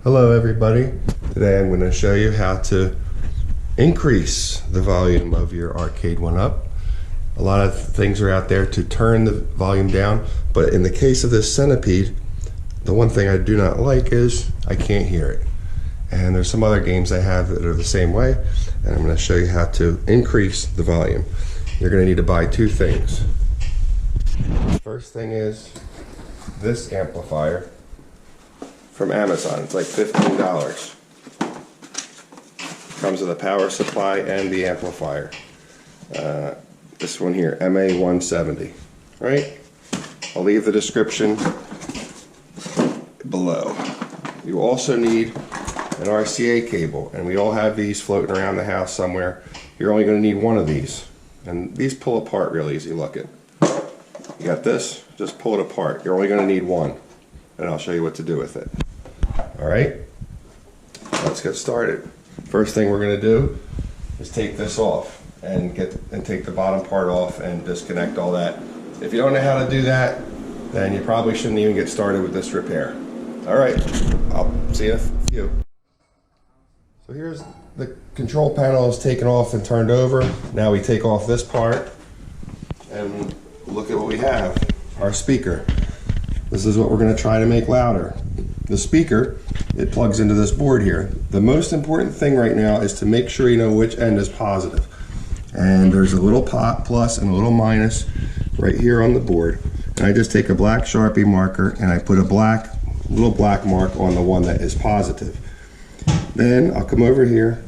Hello everybody. Today I'm going to show you how to increase the volume of your arcade one-up. A lot of things are out there to turn the volume down, but in the case of this Centipede, the one thing I do not like is I can't hear it. And there's some other games I have that are the same way, and I'm going to show you how to increase the volume. You're going to need to buy two things. First thing is this amplifier from Amazon. It's like $15. Comes with a power supply and the amplifier. This one here, MA170, right? I'll leave the description below. You also need an RCA cable, and we all have these floating around the house somewhere. You're only going to need one of these, and these pull apart real easy. Look it. You got this, just pull it apart. You're only going to need one, and I'll show you what to do with it. Alright, let's get started. First thing we're going to do is take this off and take the bottom part off and disconnect all that. If you don't know how to do that, then you probably shouldn't even get started with this repair. Alright, I'll see you in a few. So here's the control panel is taken off and turned over. Now we take off this part and look at what we have. Our speaker. This is what we're going to try to make louder. The speaker, it plugs into this board here. The most important thing right now is to make sure you know which end is positive. And there's a little plus and a little minus right here on the board. And I just take a black Sharpie marker and I put a little black mark on the one that is positive. Then I'll come over here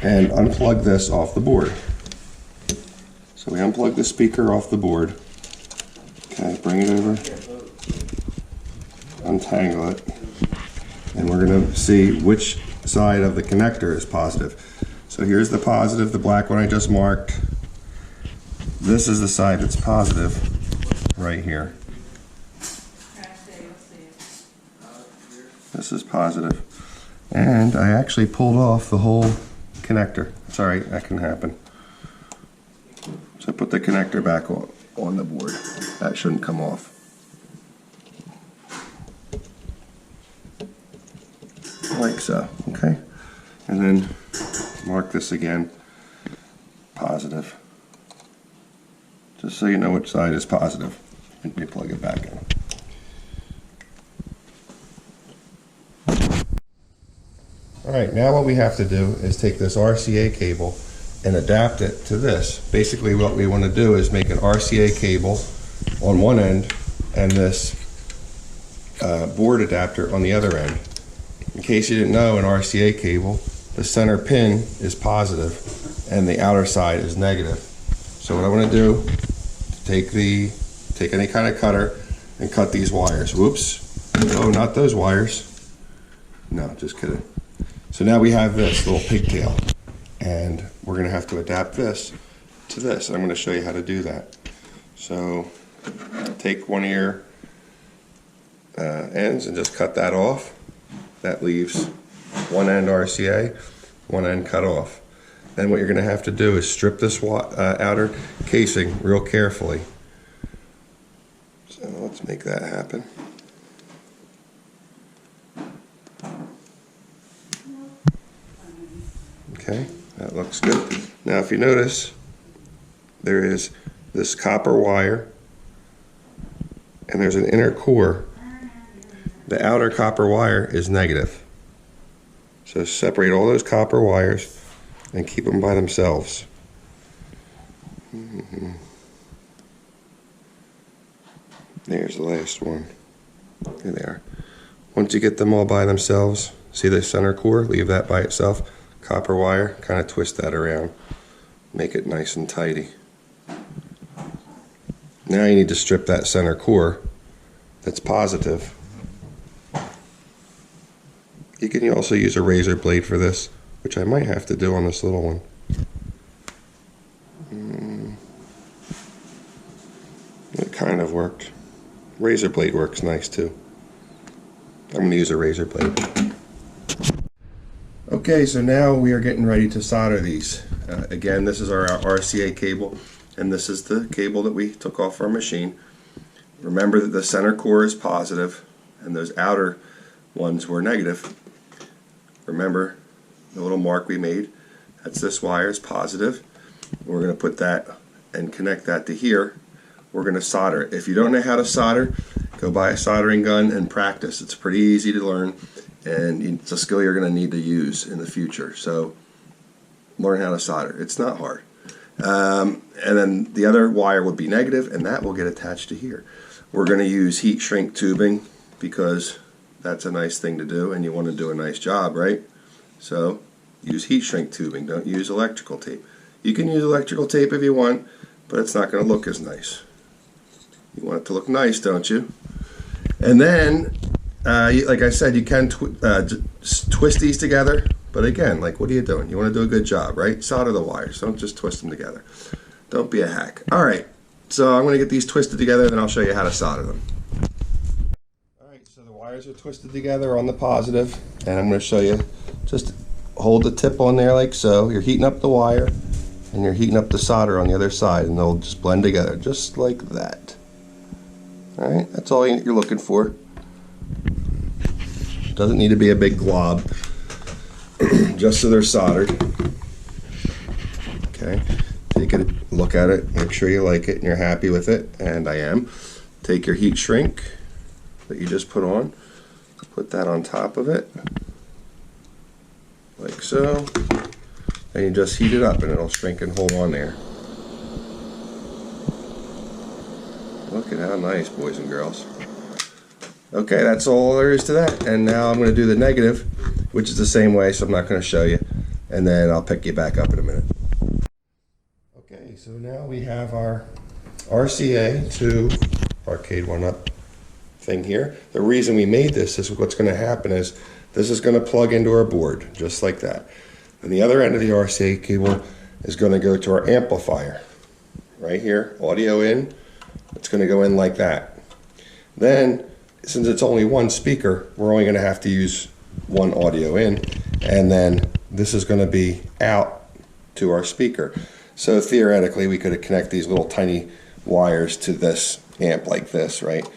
and unplug this off the board. So we unplug the speaker off the board. Okay, bring it over. Untangle it, and we're going to see which side of the connector is positive. So here's the positive, the black one I just marked. This is the side that's positive right here. This is positive, and I actually pulled off the whole connector. Sorry, that can happen. So put the connector back on the board. That shouldn't come off. Like so, okay? And then mark this again, positive. Just so you know which side is positive. Let me plug it back in. Alright, now what we have to do is take this RCA cable and adapt it to this. Basically what we want to do is make an RCA cable on one end and this board adapter on the other end. In case you didn't know, an RCA cable, the center pin is positive and the outer side is negative. So what I want to do, take any kind of cutter and cut these wires. Whoops. Oh, not those wires. No, just kidding. So now we have this little pigtail, and we're going to have to adapt this to this. I'm going to show you how to do that. So take one of your ends and just cut that off. That leaves one end RCA, one end cut off. Then what you're going to have to do is strip this outer casing real carefully. So let's make that happen. Okay, that looks good. Now if you notice, there is this copper wire and there's an inner core. The outer copper wire is negative. So separate all those copper wires and keep them by themselves. There's the last one. There they are. Once you get them all by themselves, see the center core? Leave that by itself. Copper wire, kind of twist that around. Make it nice and tidy. Now you need to strip that center core that's positive. You can also use a razor blade for this, which I might have to do on this little one. It kind of worked. Razor blade works nice too. I'm going to use a razor blade. Okay, so now we are getting ready to solder these. Again, this is our RCA cable, and this is the cable that we took off our machine. Remember that the center core is positive, and those outer ones were negative. Remember the little mark we made? That's this wire is positive. We're going to put that and connect that to here. We're going to solder it. If you don't know how to solder, go buy a soldering gun and practice. It's pretty easy to learn, and it's a skill you're going to need to use in the future. So learn how to solder. It's not hard. And then the other wire would be negative, and that will get attached to here. We're going to use heat shrink tubing because that's a nice thing to do, and you want to do a nice job, right? So use heat shrink tubing. Don't use electrical tape. You can use electrical tape if you want, but it's not going to look as nice. You want it to look nice, don't you? And then, like I said, you can twist these together. But again, like, what are you doing? You want to do a good job, right? Solder the wires. Don't just twist them together. Don't be a hack. All right. So I'm going to get these twisted together, then I'll show you how to solder them. All right. So the wires are twisted together on the positive, and I'm going to show you. Just hold the tip on there like so. You're heating up the wire, and you're heating up the solder on the other side, and they'll just blend together, just like that. All right. That's all you're looking for. Doesn't need to be a big glob. Just so they're soldered. Okay, take a look at it, make sure you like it and you're happy with it, and I am. Take your heat shrink that you just put on, put that on top of it, like so, and you just heat it up and it'll shrink and hold on there. Look at how nice, boys and girls. Okay, that's all there is to that, and now I'm going to do the negative, which is the same way, so I'm not going to show you, and then I'll pick you back up in a minute. Okay, so now we have our RCA to arcade one up thing here. The reason we made this is what's going to happen is this is going to plug into our board, just like that. And the other end of the RCA cable is going to go to our amplifier. Right here, audio in, it's going to go in like that. Then, since it's only one speaker, we're only going to have to use one audio in, and then this is going to be out to our speaker. So theoretically we could connect these little tiny wires to this amp like this, right?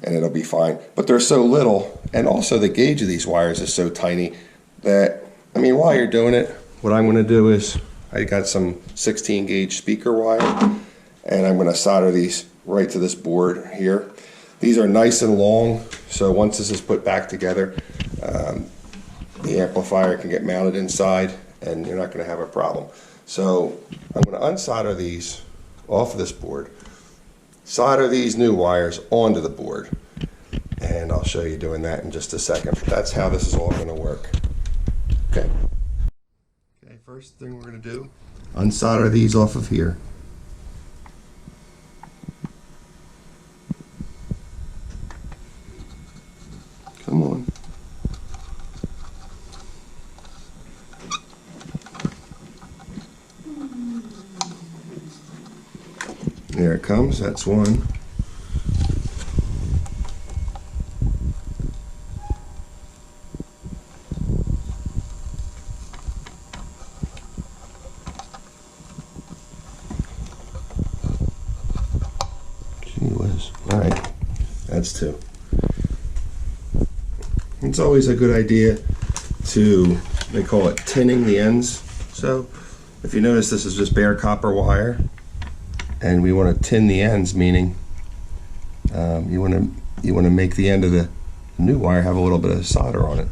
And it'll be fine. But they're so little, and also the gauge of these wires is so tiny that, I mean, while you're doing it, what I'm going to do is I got some 16 gauge speaker wire, and I'm going to solder these right to this board here. These are nice and long, so once this is put back together, the amplifier can get mounted inside and you're not going to have a problem. So I'm going to unsolder these off of this board, solder these new wires onto the board, and I'll show you doing that in just a second. That's how this is all going to work. Okay. Okay, first thing we're going to do, unsolder these off of here. Come on. There it comes, that's one. Gee whiz. All right, that's two. It's always a good idea to, they call it tinning the ends. So if you notice, this is just bare copper wire, and we want to tin the ends, meaning you want to make the end of the new wire have a little bit of solder on it.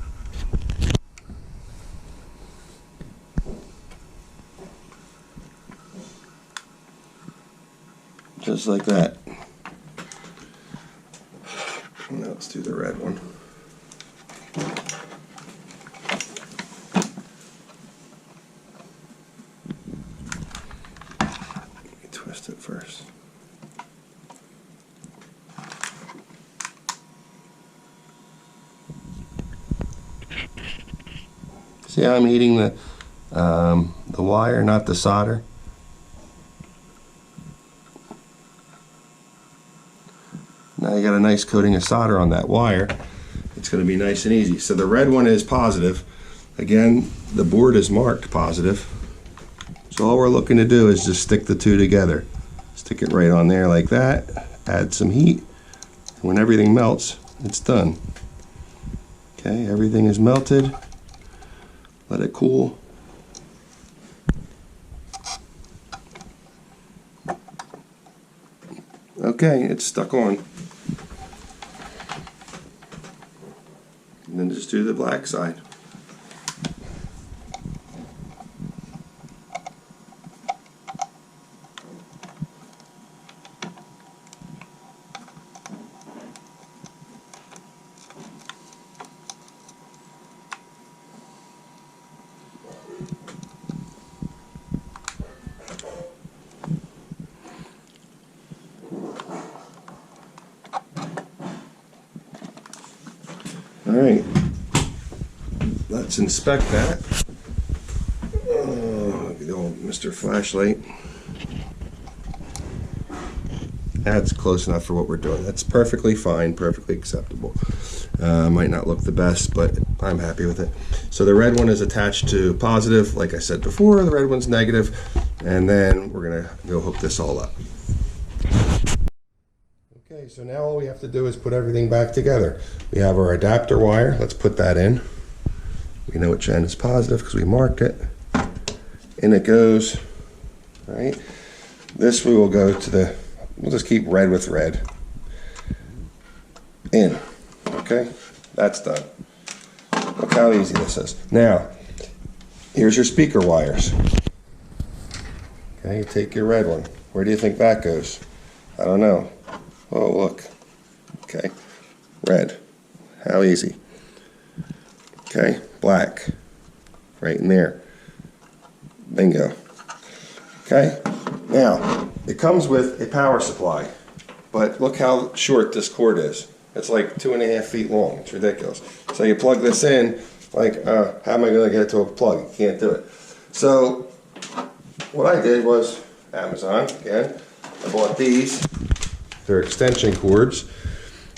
Just like that. Now let's do the red one. Twist it first. See how I'm heating the wire, not the solder? Now you got a nice coating of solder on that wire. It's going to be nice and easy. So the red one is positive. Again, the board is marked positive. So all we're looking to do is just stick the two together. Stick it right on there like that. Add some heat. And when everything melts, it's done. Okay, everything is melted. Let it cool. Okay, it's stuck on. And then just do the black side. All right, let's inspect that. Oh, the old Mr. Flashlight. That's close enough for what we're doing. That's perfectly fine, perfectly acceptable. Might not look the best, but I'm happy with it. So the red one is attached to positive, like I said before. The red one's negative, and then we're gonna go hook this all up. Okay, so now all we have to do is put everything back together. We have our adapter wire. Let's put that in. We know which end is positive because we marked it. In it goes. All right. This we will go to the, we'll just keep red with red. In. Okay, that's done. Look how easy this is. Now, here's your speaker wires. Okay, you take your red one. Where do you think that goes? I don't know. Oh, look. Okay, red. How easy. Okay, black. Right in there. Bingo. Okay, now, it comes with a power supply, but look how short this cord is. It's like 2.5 feet long. It's ridiculous. So you plug this in, like, how am I going to get it to a plug? You can't do it. So what I did was, Amazon, again, I bought these. They're extension cords.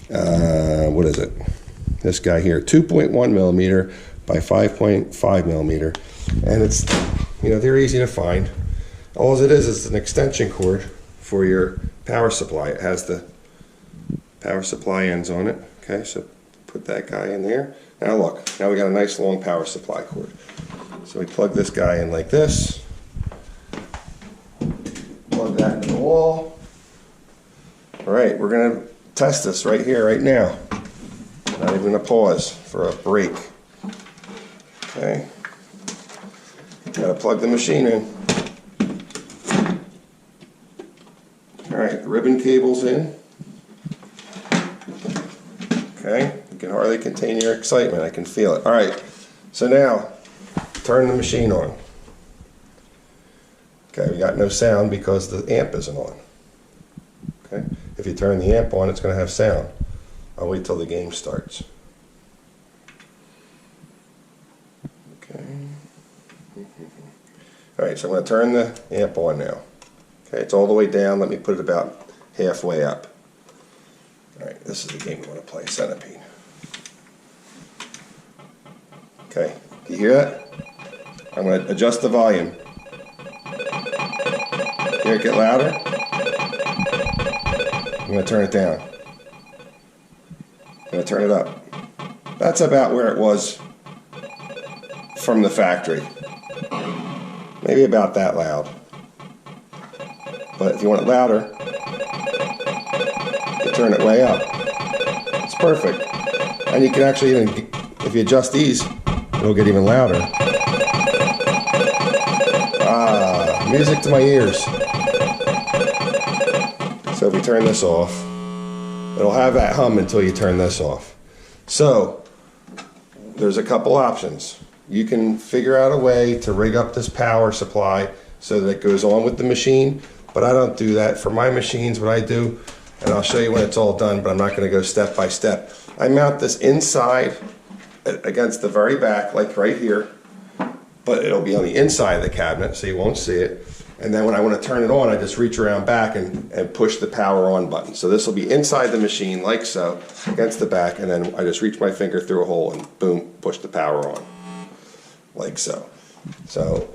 What is it? This guy here, 2.1 millimeter by 5.5 millimeter. And it's, you know, they're easy to find. All it is an extension cord for your power supply. It has the power supply ends on it. Okay, so put that guy in there. Now look, now we got a nice long power supply cord. So we plug this guy in like this. Plug that into the wall. All right, we're gonna test this right here, right now. Not even gonna pause for a break. Okay. Gotta plug the machine in. All right, the ribbon cable's in. Okay, you can hardly contain your excitement. I can feel it. All right, so now turn the machine on. Okay, we got no sound because the amp isn't on. Okay, if you turn the amp on, it's going to have sound. I'll wait till the game starts. Okay. All right, so I'm going to turn the amp on now. Okay, it's all the way down. Let me put it about halfway up. All right, this is the game we want to play, Centipede. Okay, do you hear that? I'm going to adjust the volume. Hear it get louder? I'm going to turn it down. I'm going to turn it up. That's about where it was from the factory. Maybe about that loud. But if you want it louder, you turn it way up. It's perfect. And you can actually even, if you adjust these, it'll get even louder. Ah, music to my ears. So if we turn this off, it'll have that hum until you turn this off. So there's a couple options. You can figure out a way to rig up this power supply so that it goes on with the machine, but I don't do that. For my machines, what I do, and I'll show you when it's all done, but I'm not going to go step by step. I mount this inside against the very back, like right here, but it'll be on the inside of the cabinet, so you won't see it. And then when I want to turn it on, I just reach around back and push the power on button. So this will be inside the machine, like so, against the back, and then I just reach my finger through a hole and boom, push the power on, like so. So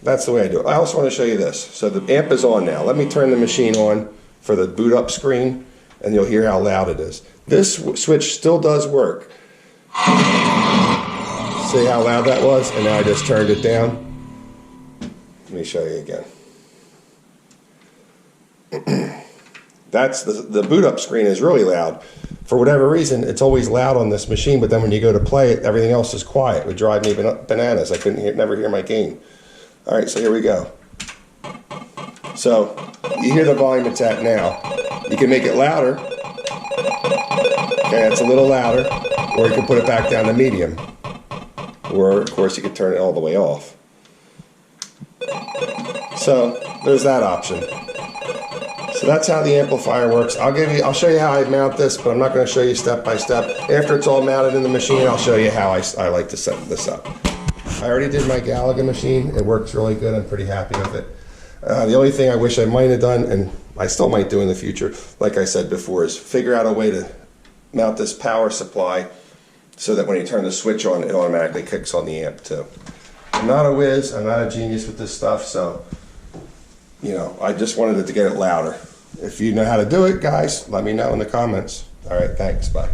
that's the way I do it. I also want to show you this. So the amp is on now. Let me turn the machine on for the boot up screen, and you'll hear how loud it is. This switch still does work. See how loud that was? And now I just turned it down. Let me show you again. That's the boot up screen is really loud. For whatever reason, it's always loud on this machine, but then when you go to play it, everything else is quiet. It would drive me bananas. I couldn't never hear my game. All right, so here we go. So you hear the volume it's at now. You can make it louder. Okay, it's a little louder, or you can put it back down to medium. Or, of course, you could turn it all the way off. So there's that option. So that's how the amplifier works. I'll show you how I mount this, but I'm not going to show you step by step. After it's all mounted in the machine, I'll show you how I like to set this up. I already did my Gallagher machine. It works really good. I'm pretty happy with it. The only thing I wish I might have done, and I still might do in the future, like I said before, is figure out a way to mount this power supply so that when you turn the switch on, it automatically kicks on the amp too. I'm not a whiz. I'm not a genius with this stuff, so you know, I just wanted it to get it louder. If you know how to do it, guys, let me know in the comments. All right, thanks, bye.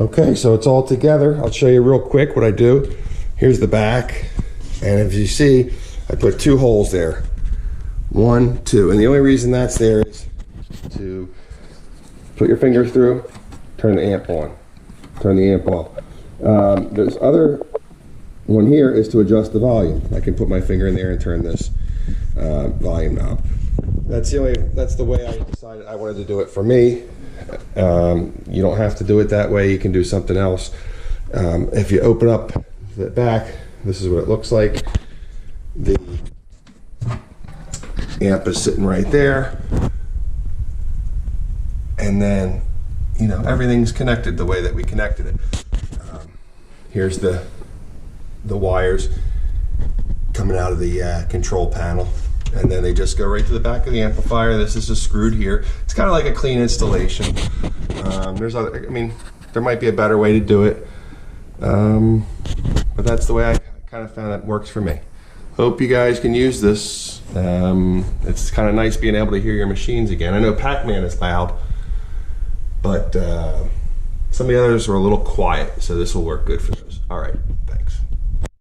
Okay, so it's all together. I'll show you real quick what I do. Here's the back, and as you see, I put 2 holes there. 1, 2, and the only reason that's there is to put your finger through, turn the amp on, turn the amp off. There's other one here is to adjust the volume. I can put my finger in there and turn this volume knob. That's the way I decided I wanted to do it for me. You don't have to do it that way. You can do something else. If you open up the back, this is what it looks like. The amp is sitting right there, and then you know everything's connected the way that we connected it. Here's the wires coming out of the control panel, and then they just go right to the back of the amplifier. This is just screwed here. It's kind of like a clean installation. There's other, I mean, there might be a better way to do it, but that's the way I kind of found that works for me. Hope you guys can use this. It's kind of nice being able to hear your machines again. I know Pac-Man is loud, but some of the others are a little quiet, so this will work good for those. All right.